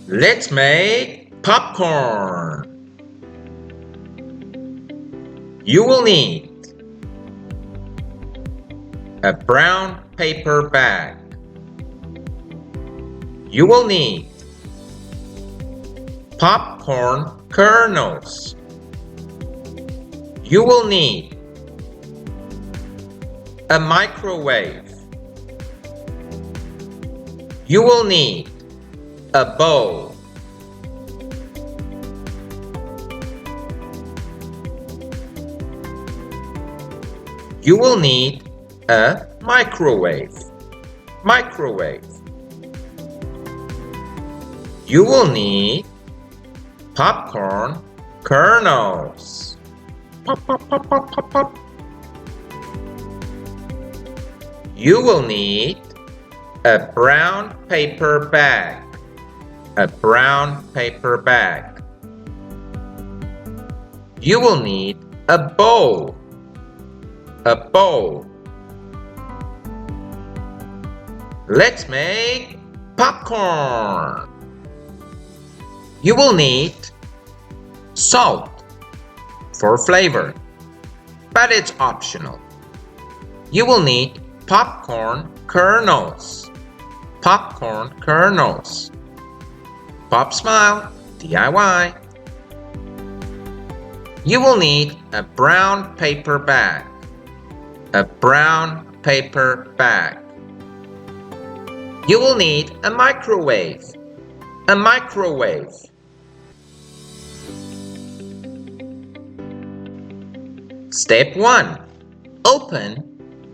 Let's make popcorn. You will need a brown paper bag. You will need popcorn kernels. You will need a microwave. You will need a bowl. You will need a microwave. You will need popcorn kernels. Pop, pop, pop, pop, pop, pop. You will need a brown paper bag. You will need a bowl. Let's make popcorn. You will need salt for flavor, but it's optional. You will need popcorn kernels. Pop smile, DIY. You will need a brown paper bag. You will need a microwave. Step 1. Open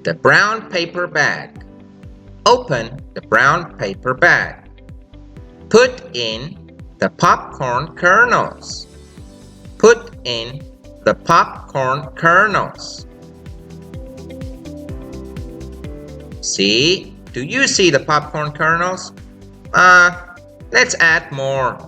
the brown paper bag. Put in the popcorn kernels. See? Do you see the popcorn kernels? Let's add more.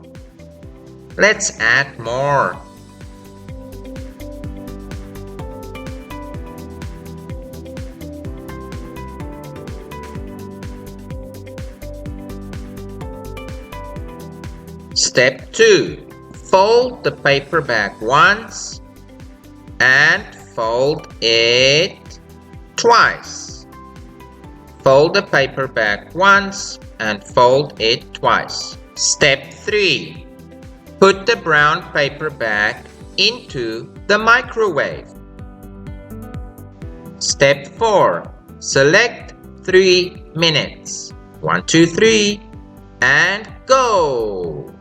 Step 2. Fold the paper bag once and fold it twice. Fold the paper bag once and fold it twice. Step 3. Put the brown paper bag into the microwave. Step 4. Select 3 minutes. 1, 2, 3, and go!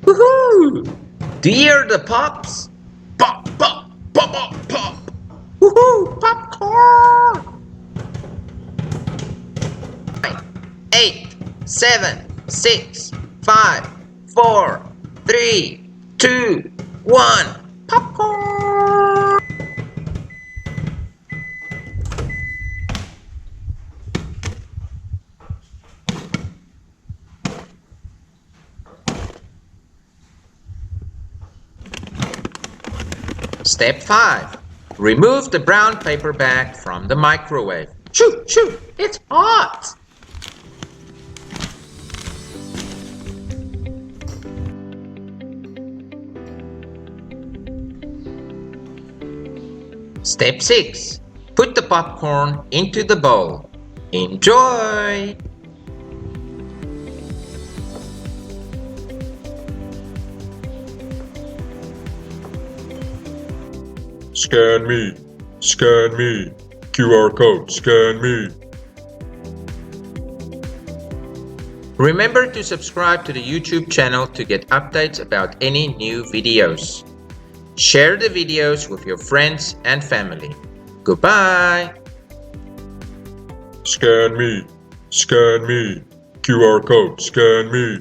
Woohoo! Do you hear the pops? Pop, pop, pop, pop, pop! Woohoo! Popcorn! 9, 8, 7, 6, 5, 4, 3, 2, 1. Popcorn! Step 5. Remove the brown paper bag from the microwave. Shoo, shoo, it's hot! Step 6. Put the popcorn into the bowl. Enjoy! Scan me, QR code, scan me. Remember to subscribe to the YouTube channel to get updates about any new videos. Share the videos with your friends and family. Goodbye! Scan me, QR code, scan me.